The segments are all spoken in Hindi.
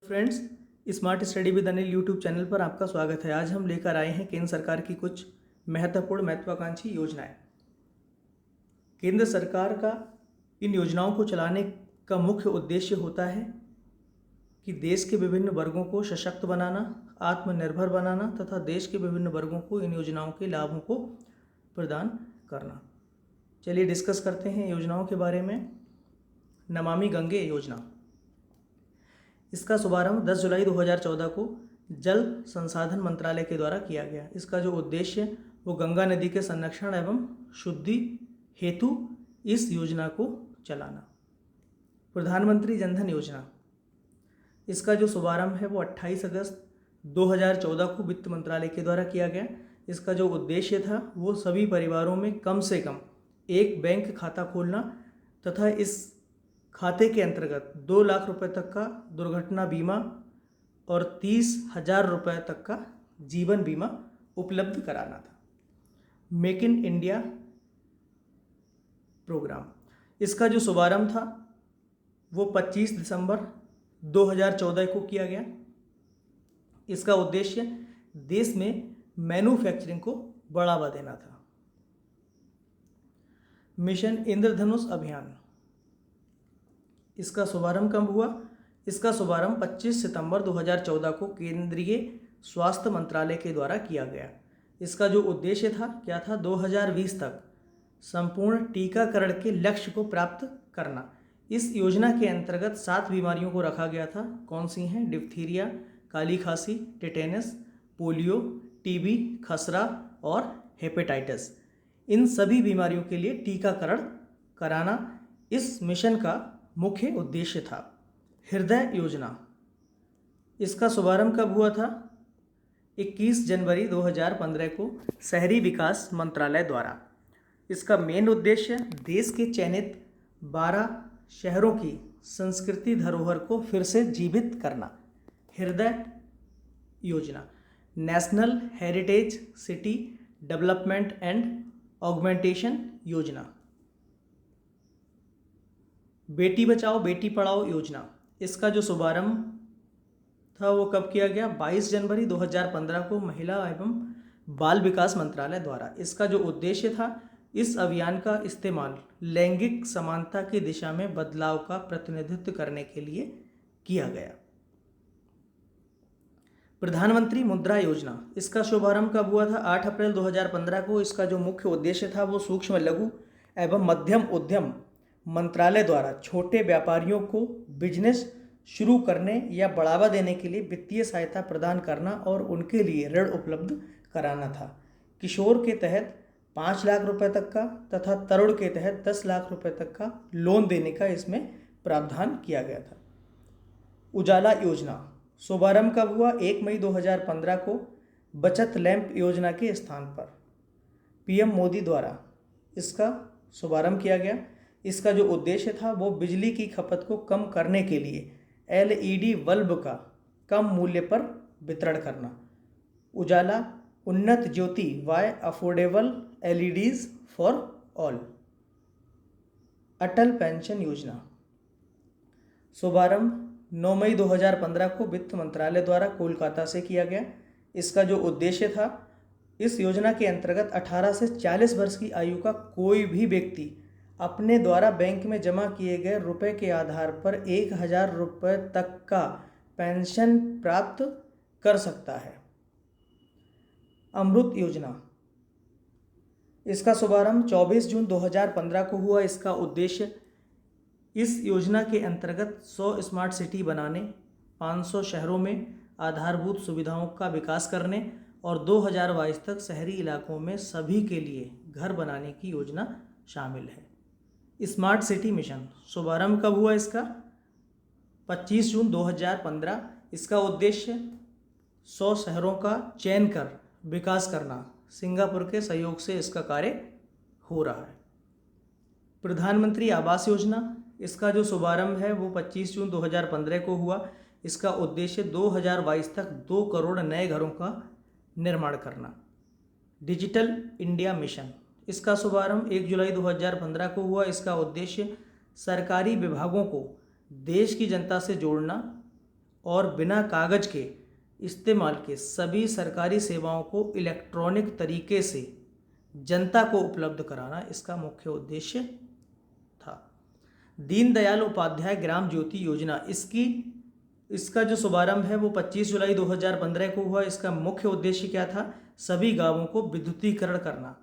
Friends, smart study with Anil YouTube channel पर आपका स्वागत है। आज हम लेकर आए हैं केंद्र सरकार की कुछ महत्वाकांक्षी योजनाएं। केंद्र सरकार का इन योजनाओं को चलाने का मुख्य उद्देश्य होता है कि देश के विभिन्न वर्गों को सशक्त बनाना, आत्मनिर्भर बनाना तथा देश के विभिन्न वर्गों को इन योजनाओं के लाभों को प्रदान करना। चलिए डिस्कस करते हैं योजनाओं के बारे में। नमामि गंगे योजना, इसका शुभारंभ 10 जुलाई 2014 को जल संसाधन मंत्रालय के द्वारा किया गया। इसका जो उद्देश्य है वो गंगा नदी के संरक्षण एवं शुद्धि हेतु इस योजना को चलाना। प्रधानमंत्री जनधन योजना, इसका जो शुभारंभ है वो 28 अगस्त 2014 को वित्त मंत्रालय के द्वारा किया गया। इसका जो उद्देश्य था वो सभी परिवारों में कम से कम एक बैंक खाता खोलना तथा इस खाते के अंतर्गत 2 लाख रुपए तक का दुर्घटना बीमा और 30,000 रुपये तक का जीवन बीमा उपलब्ध कराना था। मेक इन इंडिया प्रोग्राम, इसका जो शुभारंभ था वो 25 दिसंबर 2014 को किया गया। इसका उद्देश्य देश में मैन्युफैक्चरिंग को बढ़ावा देना था। मिशन इंद्रधनुष अभियान, इसका शुभारंभ कब हुआ? इसका शुभारंभ 25 सितंबर 2014 को केंद्रीय स्वास्थ्य मंत्रालय के द्वारा किया गया। इसका जो उद्देश्य था क्या था? 2020 तक संपूर्ण टीकाकरण के लक्ष्य को प्राप्त करना। इस योजना के अंतर्गत 7 बीमारियों को रखा गया था। कौन सी हैं? डिप्थीरिया, काली खांसी, टेटेनस, पोलियो, टीबी, खसरा और हेपेटाइटिस। इन सभी बीमारियों के लिए टीकाकरण कराना इस मिशन का मुख्य उद्देश्य था। हृदय योजना, इसका शुभारंभ कब हुआ था? 21 जनवरी 2015 को शहरी विकास मंत्रालय द्वारा। इसका मेन उद्देश्य देश के चयनित 12 शहरों की संस्कृति धरोहर को फिर से जीवित करना। हृदय योजना national heritage city development and augmentation योजना। बेटी बचाओ बेटी पढ़ाओ योजना, इसका जो शुभारंभ था वो कब किया गया? 22 जनवरी 2015 को महिला एवं बाल विकास मंत्रालय द्वारा। इसका जो उद्देश्य था इस अभियान का इस्तेमाल लैंगिक समानता की दिशा में बदलाव का प्रतिनिधित्व करने के लिए किया गया। प्रधानमंत्री मुद्रा योजना, इसका शुभारंभ कब हुआ था? 8 अप्रैल 2015 को। इसका जो मुख्य उद्देश्य था वो सूक्ष्म लघु एवं मध्यम उद्यम मंत्रालय द्वारा छोटे व्यापारियों को बिजनेस शुरू करने या बढ़ावा देने के लिए वित्तीय सहायता प्रदान करना और उनके लिए ऋण उपलब्ध कराना था। किशोर के तहत 5 लाख रुपए तक का तथा तरुण के तहत 10 लाख रुपए तक का लोन देने का इसमें प्रावधान किया गया था। उजाला योजना, शुभारंभ कब हुआ? 1 मई 2015 को बचत लैंप योजना के स्थान पर पीएम मोदी द्वारा इसका शुभारंभ किया गया। इसका जो उद्देश्य था वो बिजली की खपत को कम करने के लिए एलईडी बल्ब का कम मूल्य पर वितरण करना। Ujala Unnat Jyoti by affordable LEDs for all. Atal pension Yojana, शुभारंभ 9 मई 2015 को वित्त मंत्रालय द्वारा कोलकाता से किया गया। इसका जो उद्देश्य था इस योजना के अंतर्गत 18 से 40 वर्ष की आयु का कोई भी व्यक्ति अपने द्वारा बैंक में जमा किए गए रुपए के आधार पर 1,000 रुपये तक का पेंशन प्राप्त कर सकता है। अमृत योजना, इसका शुभारंभ 24 जून 2015 को हुआ। इसका उद्देश्य इस योजना के अंतर्गत 100 स्मार्ट सिटी बनाने, 500 शहरों में आधारभूत सुविधाओं का विकास करने और 2022 तक शहरी इलाकों में सभी के लिए घर बनाने की योजना शामिल है। स्मार्ट सिटी मिशन, शुभारंभ कब हुआ इसका? 25 जून 2015। इसका उद्देश्य 100 शहरों का चयन कर विकास करना। सिंगापुर के सहयोग से इसका कार्य हो रहा है। प्रधानमंत्री आवास योजना, इसका जो शुभारंभ है वो 25 जून 2015 को हुआ। इसका उद्देश्य 2022 तक 2 करोड़ नए घरों का निर्माण करना। डिजिटल इंडिया मिशन, इसका शुभारंभ 1 जुलाई 2015 को हुआ। इसका उद्देश्य सरकारी विभागों को देश की जनता से जोड़ना और बिना कागज के इस्तेमाल के सभी सरकारी सेवाओं को इलेक्ट्रॉनिक तरीके से जनता को उपलब्ध कराना इसका मुख्य उद्देश्य था। दीनदयाल उपाध्याय ग्राम ज्योति योजना, इसका जो शुभारंभ है वो 25 जुलाई 2015 को हुआ। इसका मुख्य उद्देश्य क्या था? सभी गांवों को विद्युतीकरण करना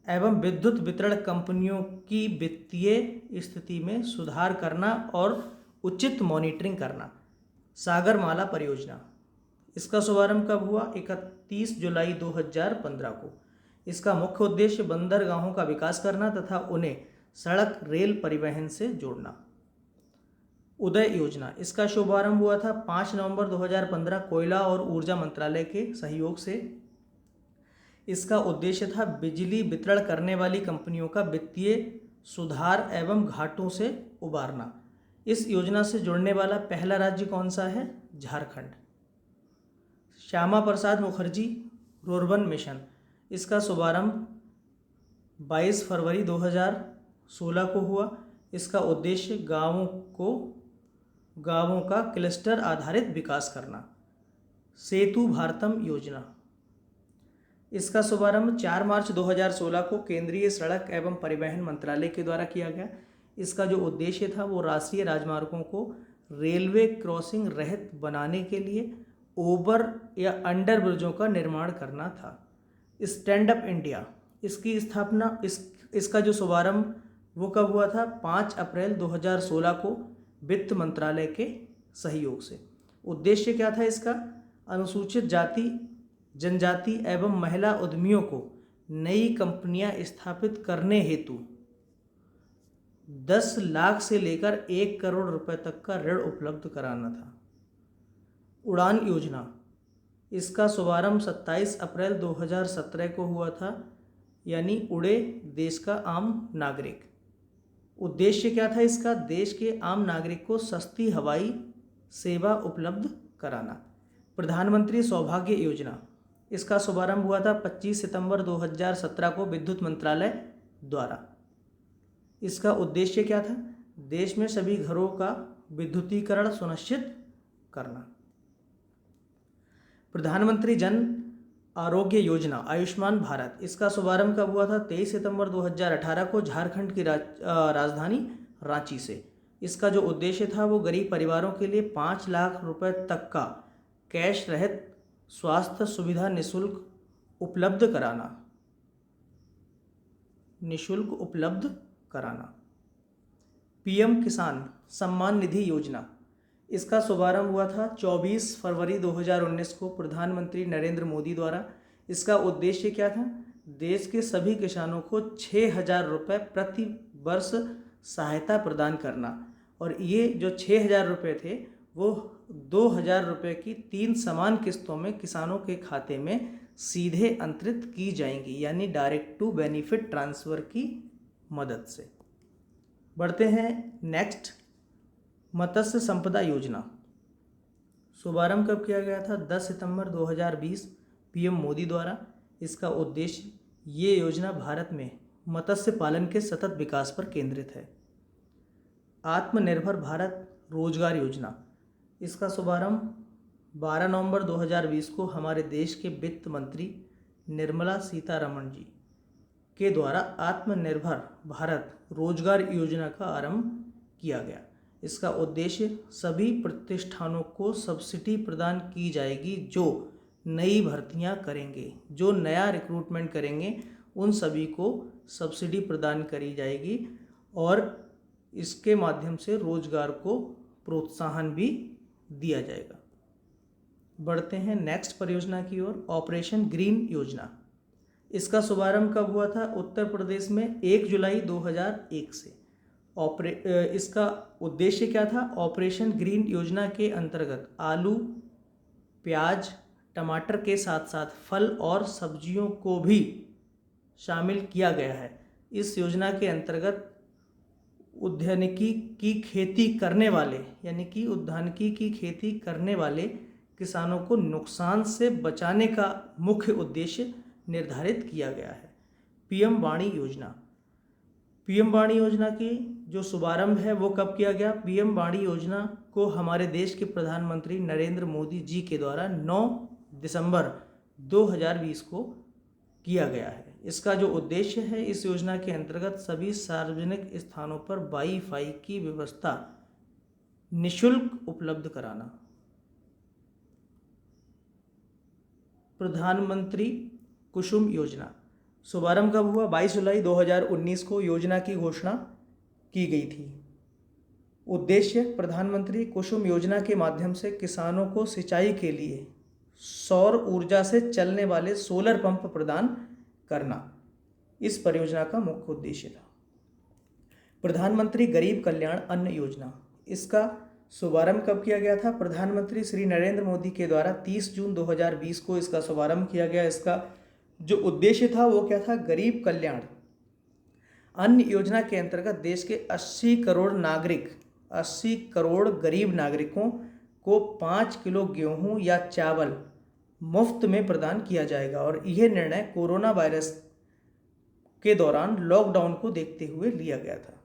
एवं विद्युत वितरण कंपनियों की वित्तीय स्थिति में सुधार करना और उचित मॉनिटरिंग करना। सागरमाला परियोजना, इसका शुभारंभ कब हुआ? 31 जुलाई 2015 को। इसका मुख्य उद्देश्य बंदरगाहों का विकास करना तथा उन्हें सड़क रेल परिवहन से जोड़ना। उदय योजना, इसका शुभारंभ हुआ था 5 नवंबर 2015 कोयला और ऊर्जा मंत्रालय के सहयोग से। इसका उद्देश्य था बिजली वितरण करने वाली कंपनियों का वित्तीय सुधार एवं घाटों से उबारना। इस योजना से जुड़ने वाला पहला राज्य कौन सा है? झारखंड। श्यामा प्रसाद मुखर्जी रुर्बन मिशन, इसका शुभारंभ 22 फरवरी 2016 को हुआ। इसका उद्देश्य गांवों का क्लस्टर आधारित विकास करना। सेतु भारतम योजना, इसका शुभारंभ 4 मार्च 2016 को केंद्रीय सड़क एवं परिवहन मंत्रालय के द्वारा किया गया। इसका जो उद्देश्य था वो राष्ट्रीय राजमार्गों को रेलवे क्रॉसिंग रहित बनाने के लिए ओवर या अंडर ब्रिजों का निर्माण करना था। स्टैंड अप इंडिया, इसकी स्थापना इसका जो शुभारंभ वो कब हुआ था? 5 अप्रैल 2016 को वित्त मंत्रालय के सहयोग से। उद्देश्य क्या था इसका? अनुसूचित जाति जनजाति एवं महिला उद्यमियों को नई कंपनियां स्थापित करने हेतु 10 लाख से लेकर 1 करोड़ रुपए तक का ऋण उपलब्ध कराना था। उड़ान योजना, इसका शुभारंभ 27 अप्रैल 2017 को हुआ था, यानी उड़े देश का आम नागरिक। उद्देश्य क्या था इसका? देश के आम नागरिक को सस्ती हवाई सेवा उपलब्ध कराना। प्रधानमंत्री सौभाग्य योजना, इसका शुभारंभ हुआ था 25 सितंबर 2017 को विद्युत मंत्रालय द्वारा। इसका उद्देश्य क्या था? देश में सभी घरों का विद्युतीकरण सुनिश्चित करना। प्रधानमंत्री जन आरोग्य योजना आयुष्मान भारत, इसका शुभारंभ कब हुआ था? 23 सितंबर 2018 को झारखंड की राजधानी रांची से। इसका जो उद्देश्य था वो गरीब परिवारों के लिए 5 लाख रुपए तक का कैश रहित स्वास्थ्य सुविधा निःशुल्क उपलब्ध कराना। पीएम किसान सम्मान निधि योजना, इसका शुभारंभ हुआ था 24 फरवरी 2019 को प्रधानमंत्री नरेंद्र मोदी द्वारा। इसका उद्देश्य क्या था? देश के सभी किसानों को 6,000 रुपये प्रति वर्ष सहायता प्रदान करना, और ये जो 6,000 रुपये थे वो 2,000 रुपये की 3 समान किस्तों में किसानों के खाते में सीधे अंतरित की जाएंगी, यानी डायरेक्ट टू बेनिफिट ट्रांसफ़र की मदद से। बढ़ते हैं नेक्स्ट, मत्स्य संपदा योजना। शुभारंभ कब किया गया था? 10 सितंबर 2020 पीएम मोदी द्वारा। इसका उद्देश्य, ये योजना भारत में मत्स्य पालन के सतत विकास पर केंद्रित है। आत्मनिर्भर भारत रोजगार योजना, इसका शुभारंभ 12 नवंबर 2020 को हमारे देश के वित्त मंत्री निर्मला सीतारमण जी के द्वारा आत्मनिर्भर भारत रोजगार योजना का आरंभ किया गया। इसका उद्देश्य, सभी प्रतिष्ठानों को सब्सिडी प्रदान की जाएगी जो नई भर्तियां करेंगे, जो नया रिक्रूटमेंट करेंगे उन सभी को सब्सिडी प्रदान करी जाएगी, और इसके माध्यम से रोजगार को प्रोत्साहन भी दिया जाएगा। बढ़ते हैं नेक्स्ट परियोजना की ओर, ऑपरेशन ग्रीन योजना। इसका शुभारंभ कब हुआ था? उत्तर प्रदेश में 1 जुलाई 2001 से। इसका उद्देश्य क्या था? ऑपरेशन ग्रीन योजना के अंतर्गत आलू, प्याज, टमाटर के साथ साथ फल और सब्जियों को भी शामिल किया गया है। इस योजना के अंतर्गत उद्यानिकी की खेती करने वाले, यानी कि उद्यानिकी की खेती करने वाले किसानों को नुकसान से बचाने का मुख्य उद्देश्य निर्धारित किया गया है। पीएम वाणी योजना, पीएम वाणी योजना की जो शुभारंभ है वो कब किया गया? पीएम वाणी योजना को हमारे देश के प्रधानमंत्री नरेंद्र मोदी जी के द्वारा 9 दिसंबर 2020 को किया गया है। इसका जो उद्देश्य है, इस योजना के अंतर्गत सभी सार्वजनिक स्थानों पर वाईफाई की व्यवस्था निःशुल्क उपलब्ध कराना। प्रधानमंत्री कुसुम योजना शुभारंभ कब हुआ? 22 जुलाई 2019 को योजना की घोषणा की गई थी। उद्देश्य, प्रधानमंत्री कुसुम योजना के माध्यम से किसानों को सिंचाई के लिए सौर ऊर्जा से चलने वाले सोलर पंप प्रदान करना इस परियोजना का मुख्य उद्देश्य था। प्रधानमंत्री गरीब कल्याण अन्न योजना, इसका शुभारंभ कब किया गया था? प्रधानमंत्री श्री नरेंद्र मोदी के द्वारा 30 जून 2020 को इसका शुभारंभ किया गया। इसका जो उद्देश्य था वो क्या था? गरीब कल्याण अन्न योजना के अंतर्गत देश के 80 करोड़ गरीब नागरिकों को 5 किलो गेहूं या चावल मुफ्त में प्रदान किया जाएगा। और यह निर्णय कोरोना वायरस के दौरान लॉकडाउन को देखते हुए लिया गया था।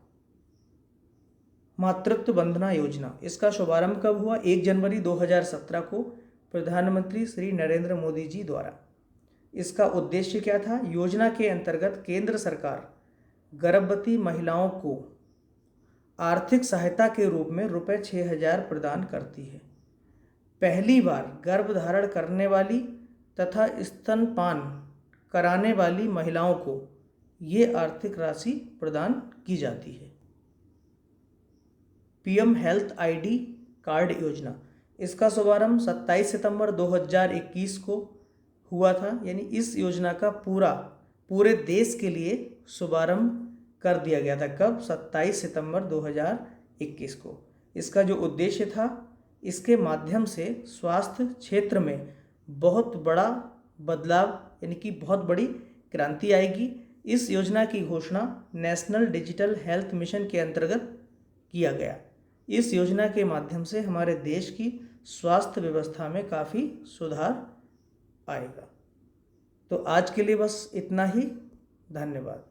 मातृत्व वंदना योजना, इसका शुभारंभ कब हुआ? 1 जनवरी 2017 को प्रधानमंत्री श्री नरेंद्र मोदी जी द्वारा। इसका उद्देश्य क्या था? योजना के अंतर्गत केंद्र सरकार गर्भवती महिलाओं को आर्थिक सहायता के रूप में रुपये 6,000 प्रदान करती है। पहली बार गर्भधारण करने वाली तथा स्तनपान कराने वाली महिलाओं को ये आर्थिक राशि प्रदान की जाती है। पीएम हेल्थ आईडी कार्ड योजना, इसका शुभारंभ 27 सितंबर 2021 को हुआ था। यानी इस योजना का पूरे देश के लिए शुभारंभ कर दिया गया था। कब? 27 सितंबर 2021 को। इसका जो उद्देश्य था, इसके माध्यम से स्वास्थ्य क्षेत्र में बहुत बड़ा बदलाव यानी कि बहुत बड़ी क्रांति आएगी। इस योजना की घोषणा नेशनल डिजिटल हेल्थ मिशन के अंतर्गत किया गया। इस योजना के माध्यम से हमारे देश की स्वास्थ्य व्यवस्था में काफ़ी सुधार आएगा। तो आज के लिए बस इतना ही। धन्यवाद।